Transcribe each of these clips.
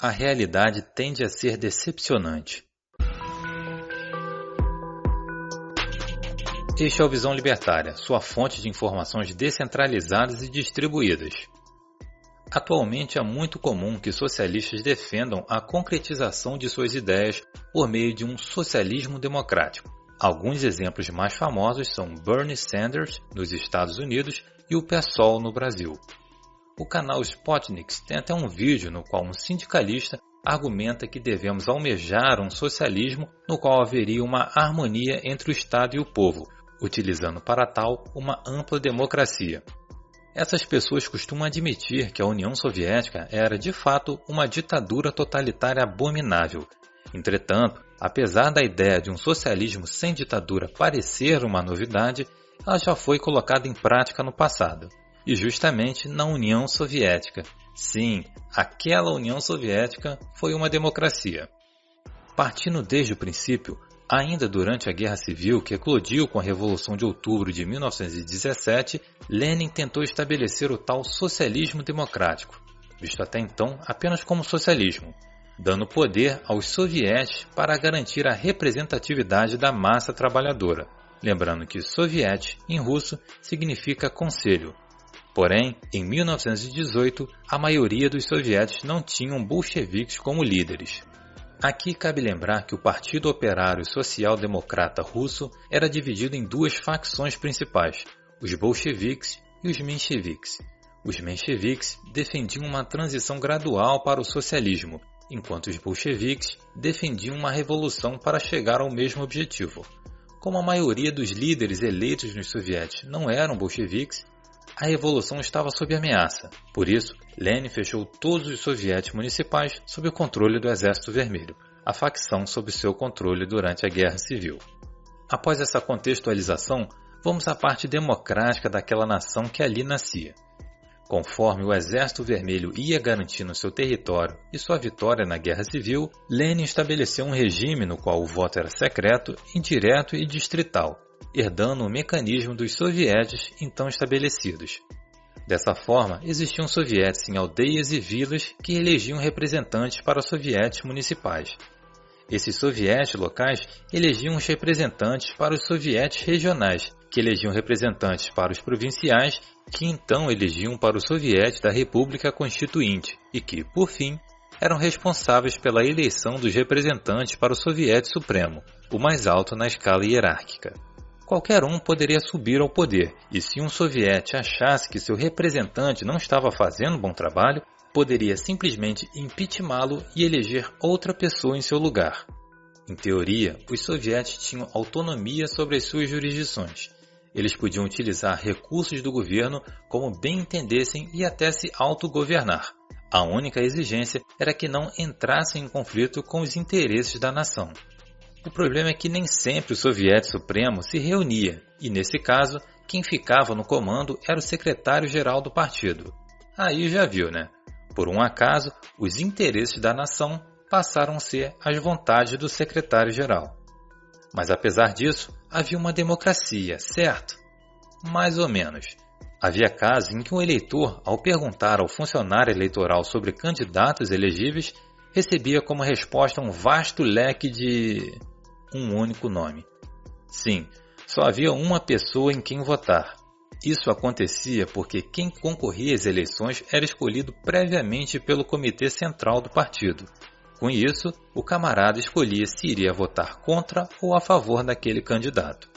a realidade tende a ser decepcionante. Este é o Visão Libertária, sua fonte de informações descentralizadas e distribuídas. Atualmente é muito comum que socialistas defendam a concretização de suas ideias por meio de um socialismo democrático. Alguns exemplos mais famosos são Bernie Sanders, nos Estados Unidos, e o PSOL, no Brasil. O canal Spotnik tem até um vídeo no qual um sindicalista argumenta que devemos almejar um socialismo no qual haveria uma harmonia entre o Estado e o povo, utilizando para tal uma ampla democracia. Essas pessoas costumam admitir que a União Soviética era de fato uma ditadura totalitária abominável. Entretanto, apesar da ideia de um socialismo sem ditadura parecer uma novidade, ela já foi colocada em prática no passado. E justamente na União Soviética. Sim, aquela União Soviética foi uma democracia. Partindo desde o princípio, ainda durante a Guerra Civil que eclodiu com a Revolução de Outubro de 1917, Lenin tentou estabelecer o tal socialismo democrático, visto até então apenas como socialismo, dando poder aos sovietes para garantir a representatividade da massa trabalhadora. Lembrando que soviet, em russo, significa conselho. Porém, em 1918, a maioria dos sovietes não tinham bolcheviques como líderes. Aqui cabe lembrar que o Partido Operário Social-Democrata Russo era dividido em duas facções principais, os bolcheviques e os mencheviques. Os mencheviques defendiam uma transição gradual para o socialismo, enquanto os bolcheviques defendiam uma revolução para chegar ao mesmo objetivo. Como a maioria dos líderes eleitos nos sovietes não eram bolcheviques, a revolução estava sob ameaça. Por isso, Lenin fechou todos os sovietes municipais sob o controle do Exército Vermelho, a facção sob seu controle durante a Guerra Civil. Após essa contextualização, vamos à parte democrática daquela nação que ali nascia. Conforme o Exército Vermelho ia garantindo seu território e sua vitória na Guerra Civil, Lenin estabeleceu um regime no qual o voto era secreto, indireto e distrital, herdando o mecanismo dos sovietes então estabelecidos. Dessa forma, existiam sovietes em aldeias e vilas que elegiam representantes para os sovietes municipais. Esses sovietes locais elegiam os representantes para os sovietes regionais, que elegiam representantes para os provinciais, que então elegiam para os sovietes da República Constituinte e que, por fim, eram responsáveis pela eleição dos representantes para o Soviete Supremo, o mais alto na escala hierárquica. Qualquer um poderia subir ao poder, e se um soviete achasse que seu representante não estava fazendo bom trabalho, poderia simplesmente impeachá-lo e eleger outra pessoa em seu lugar. Em teoria, os sovietes tinham autonomia sobre as suas jurisdições. Eles podiam utilizar recursos do governo como bem entendessem e até se autogovernar. A única exigência era que não entrassem em conflito com os interesses da nação. O problema é que nem sempre o Soviete Supremo se reunia, e nesse caso, quem ficava no comando era o secretário-geral do partido. Aí já viu, né? Por um acaso, os interesses da nação passaram a ser as vontades do secretário-geral. Mas apesar disso, havia uma democracia, certo? Mais ou menos. Havia casos em que um eleitor, ao perguntar ao funcionário eleitoral sobre candidatos elegíveis, recebia como resposta um vasto leque de um único nome. Sim, só havia uma pessoa em quem votar. Isso acontecia porque quem concorria às eleições era escolhido previamente pelo Comitê Central do partido. Com isso, o camarada escolhia se iria votar contra ou a favor daquele candidato.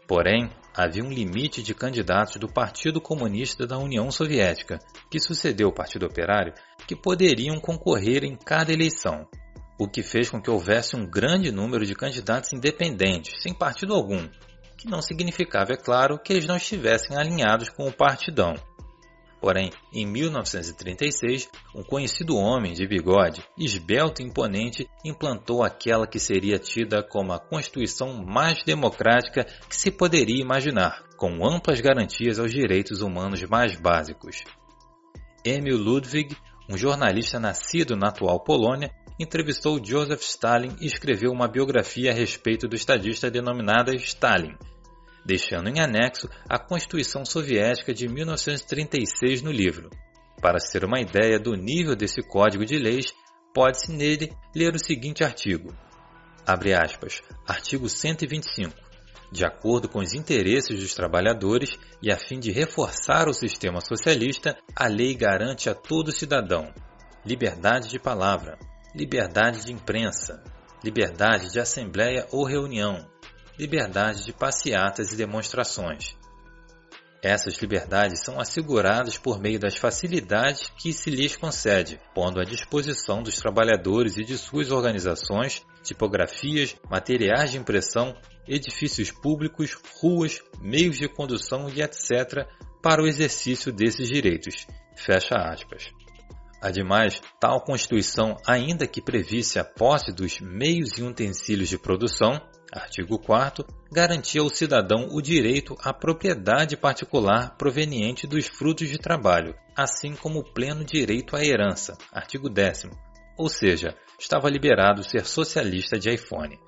Porém, havia um limite de candidatos do Partido Comunista da União Soviética, que sucedeu o Partido Operário, que poderiam concorrer em cada eleição, o que fez com que houvesse um grande número de candidatos independentes, sem partido algum, que não significava, é claro, que eles não estivessem alinhados com o partidão. Porém, em 1936, um conhecido homem de bigode, esbelto e imponente, implantou aquela que seria tida como a Constituição mais democrática que se poderia imaginar, com amplas garantias aos direitos humanos mais básicos. Emil Ludwig, um jornalista nascido na atual Polônia, entrevistou Joseph Stalin e escreveu uma biografia a respeito do estadista denominada Stalin, deixando em anexo a Constituição Soviética de 1936 no livro. Para se ter uma ideia do nível desse código de leis, pode-se nele ler o seguinte artigo. Abre aspas, artigo 125. De acordo com os interesses dos trabalhadores e a fim de reforçar o sistema socialista, a lei garante a todo cidadão liberdade de palavra, liberdade de imprensa, liberdade de assembleia ou reunião, liberdade de passeatas e demonstrações. Essas liberdades são asseguradas por meio das facilidades que se lhes concede, pondo à disposição dos trabalhadores e de suas organizações tipografias, materiais de impressão, edifícios públicos, ruas, meios de condução e etc. para o exercício desses direitos. Fecha aspas. Ademais, tal Constituição, ainda que previsse a posse dos meios e utensílios de produção, artigo 4º, garantia ao cidadão o direito à propriedade particular proveniente dos frutos de trabalho, assim como o pleno direito à herança, artigo 10º, ou seja, estava liberado ser socialista de iPhone.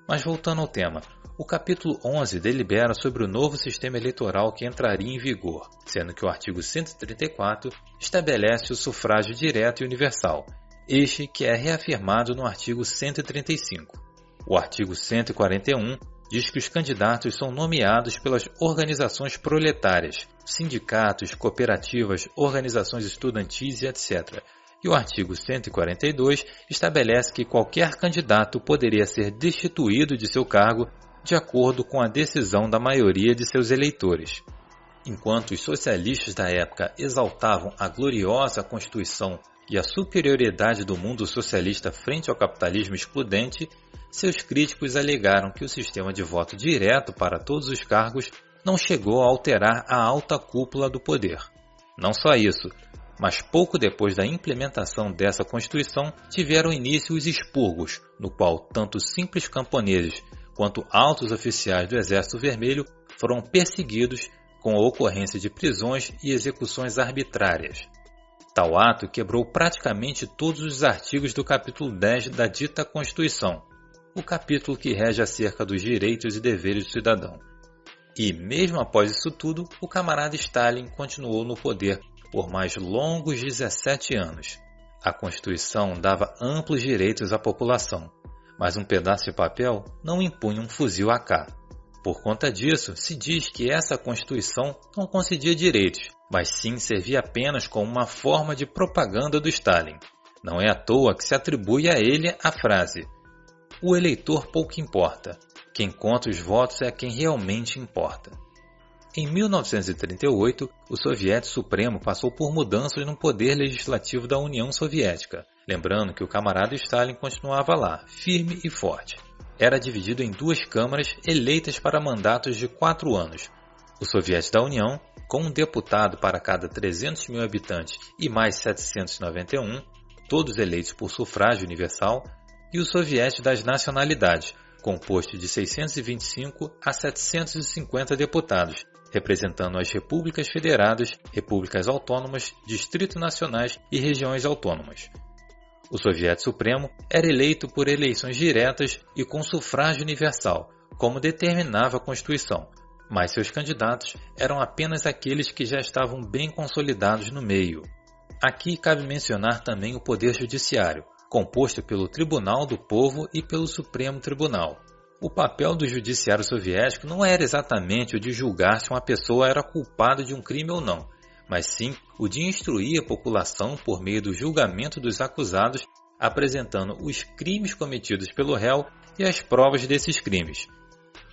Mas voltando ao tema, o capítulo 11 delibera sobre o novo sistema eleitoral que entraria em vigor, sendo que o artigo 134 estabelece o sufrágio direto e universal, este que é reafirmado no artigo 135. O artigo 141 diz que os candidatos são nomeados pelas organizações proletárias, sindicatos, cooperativas, organizações estudantis e etc., e o artigo 142 estabelece que qualquer candidato poderia ser destituído de seu cargo de acordo com a decisão da maioria de seus eleitores. Enquanto os socialistas da época exaltavam a gloriosa Constituição e a superioridade do mundo socialista frente ao capitalismo excludente, seus críticos alegaram que o sistema de voto direto para todos os cargos não chegou a alterar a alta cúpula do poder. Não só isso, mas pouco depois da implementação dessa Constituição tiveram início os expurgos, no qual tanto simples camponeses quanto altos oficiais do Exército Vermelho foram perseguidos com a ocorrência de prisões e execuções arbitrárias. Tal ato quebrou praticamente todos os artigos do capítulo 10 da dita Constituição, o capítulo que rege acerca dos direitos e deveres do cidadão. E, mesmo após isso tudo, o camarada Stalin continuou no poder por mais longos 17 anos. A Constituição dava amplos direitos à população, mas um pedaço de papel não impunha um fuzil AK. Por conta disso, se diz que essa Constituição não concedia direitos, mas sim servia apenas como uma forma de propaganda do Stalin. Não é à toa que se atribui a ele a frase: "O eleitor pouco importa, quem conta os votos é quem realmente importa." Em 1938, o Soviético Supremo passou por mudanças no poder legislativo da União Soviética, lembrando que o camarada Stalin continuava lá, firme e forte. Era dividido em duas câmaras eleitas para mandatos de 4 anos. O Soviético da União, com um deputado para cada 300 mil habitantes e mais 791, todos eleitos por sufrágio universal, e o Soviético das Nacionalidades, composto de 625 a 750 deputados, representando as repúblicas federadas, repúblicas autônomas, distritos nacionais e regiões autônomas. O Soviético Supremo era eleito por eleições diretas e com sufrágio universal, como determinava a Constituição, mas seus candidatos eram apenas aqueles que já estavam bem consolidados no meio. Aqui cabe mencionar também o Poder Judiciário, composto pelo Tribunal do Povo e pelo Supremo Tribunal. O papel do judiciário soviético não era exatamente o de julgar se uma pessoa era culpada de um crime ou não, mas sim o de instruir a população por meio do julgamento dos acusados, apresentando os crimes cometidos pelo réu e as provas desses crimes.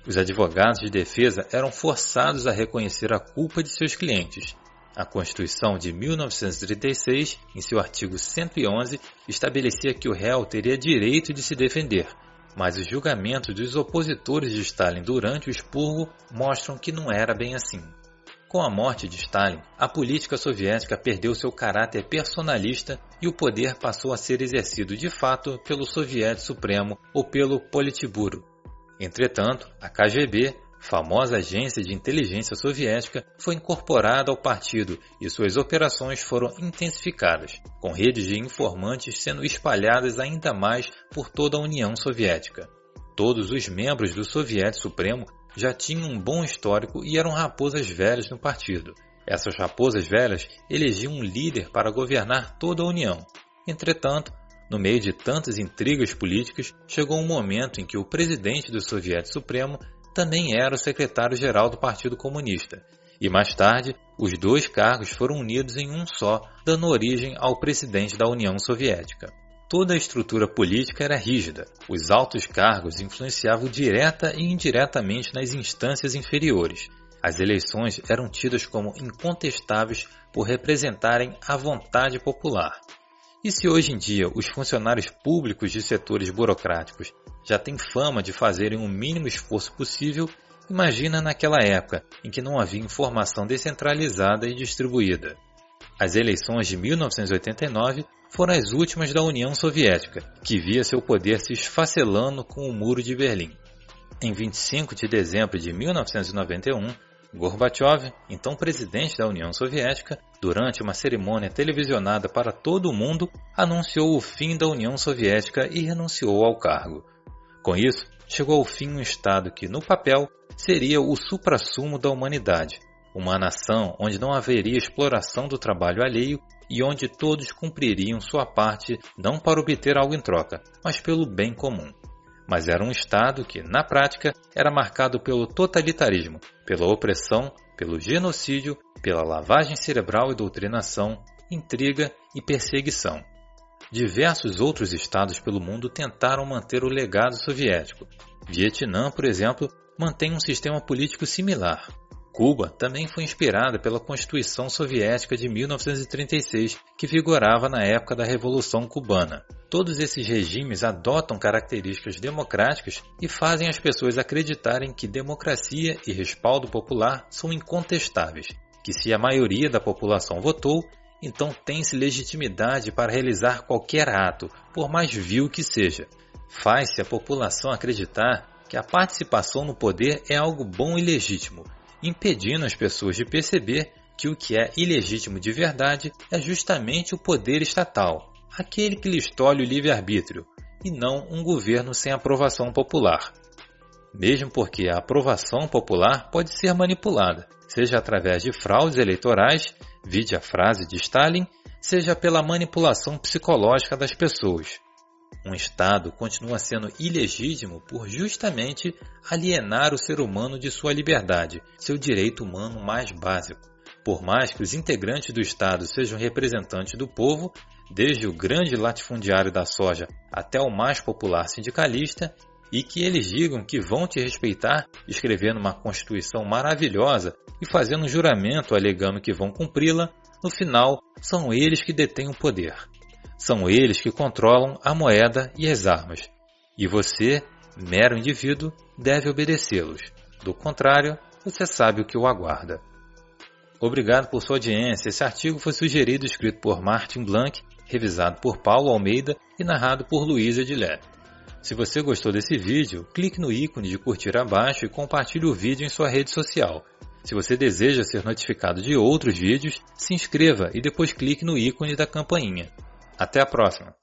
Os advogados de defesa eram forçados a reconhecer a culpa de seus clientes. A Constituição de 1936, em seu artigo 111, estabelecia que o réu teria direito de se defender, mas os julgamentos dos opositores de Stalin durante o expurgo mostram que não era bem assim. Com a morte de Stalin, a política soviética perdeu seu caráter personalista e o poder passou a ser exercido de fato pelo Soviético Supremo ou pelo Politburo. Entretanto, a KGB, famosa agência de inteligência soviética, foi incorporada ao partido e suas operações foram intensificadas, com redes de informantes sendo espalhadas ainda mais por toda a União Soviética. Todos os membros do Soviético Supremo já tinham um bom histórico e eram raposas velhas no partido. Essas raposas velhas elegiam um líder para governar toda a União. Entretanto, No meio de tantas intrigas políticas, chegou um momento em que o presidente do Soviete Supremo também era o secretário-geral do Partido Comunista, e mais tarde, os dois cargos foram unidos em um só, dando origem ao presidente da União Soviética. Toda a estrutura política era rígida, os altos cargos influenciavam direta e indiretamente nas instâncias inferiores. As eleições eram tidas como incontestáveis por representarem a vontade popular. E se hoje em dia os funcionários públicos de setores burocráticos já têm fama de fazerem o mínimo esforço possível, imagina naquela época em que não havia informação descentralizada e distribuída. As eleições de 1989 foram as últimas da União Soviética, que via seu poder se esfacelando com o Muro de Berlim. Em 25 de dezembro de 1991, Gorbachev, então presidente da União Soviética, durante uma cerimônia televisionada para todo o mundo, anunciou o fim da União Soviética e renunciou ao cargo. Com isso, chegou ao fim um Estado que, no papel, seria o suprassumo da humanidade, uma nação onde não haveria exploração do trabalho alheio e onde todos cumpririam sua parte não para obter algo em troca, mas pelo bem comum. Mas era um Estado que, na prática, era marcado pelo totalitarismo, pela opressão, pelo genocídio, pela lavagem cerebral e doutrinação, intriga e perseguição. Diversos outros estados pelo mundo tentaram manter o legado soviético. Vietnã, por exemplo, mantém um sistema político similar. Cuba também foi inspirada pela Constituição Soviética de 1936, que vigorava na época da Revolução Cubana. Todos esses regimes adotam características democráticas e fazem as pessoas acreditarem que democracia e respaldo popular são incontestáveis, que se a maioria da população votou, então tem-se legitimidade para realizar qualquer ato, por mais vil que seja. Faz-se a população acreditar que a participação no poder é algo bom e legítimo, impedindo as pessoas de perceber que o que é ilegítimo de verdade é justamente o poder estatal, aquele que lhes tolhe o livre-arbítrio, e não um governo sem aprovação popular. Mesmo porque a aprovação popular pode ser manipulada, seja através de fraudes eleitorais, vide a frase de Stalin, seja pela manipulação psicológica das pessoas. Um Estado continua sendo ilegítimo por justamente alienar o ser humano de sua liberdade, seu direito humano mais básico. Por mais que os integrantes do Estado sejam representantes do povo, desde o grande latifundiário da soja até o mais popular sindicalista, e que eles digam que vão te respeitar, escrevendo uma Constituição maravilhosa e fazendo um juramento alegando que vão cumpri-la, no final são eles que detêm o poder. São eles que controlam a moeda e as armas. E você, mero indivíduo, deve obedecê-los. Do contrário, você sabe o que o aguarda. Obrigado por sua audiência. Esse artigo foi sugerido e escrito por Martin Blanc, revisado por Paulo Almeida e narrado por Luísa Edilé. Se você gostou desse vídeo, clique no ícone de curtir abaixo e compartilhe o vídeo em sua rede social. Se você deseja ser notificado de outros vídeos, se inscreva e depois clique no ícone da campainha. Até a próxima!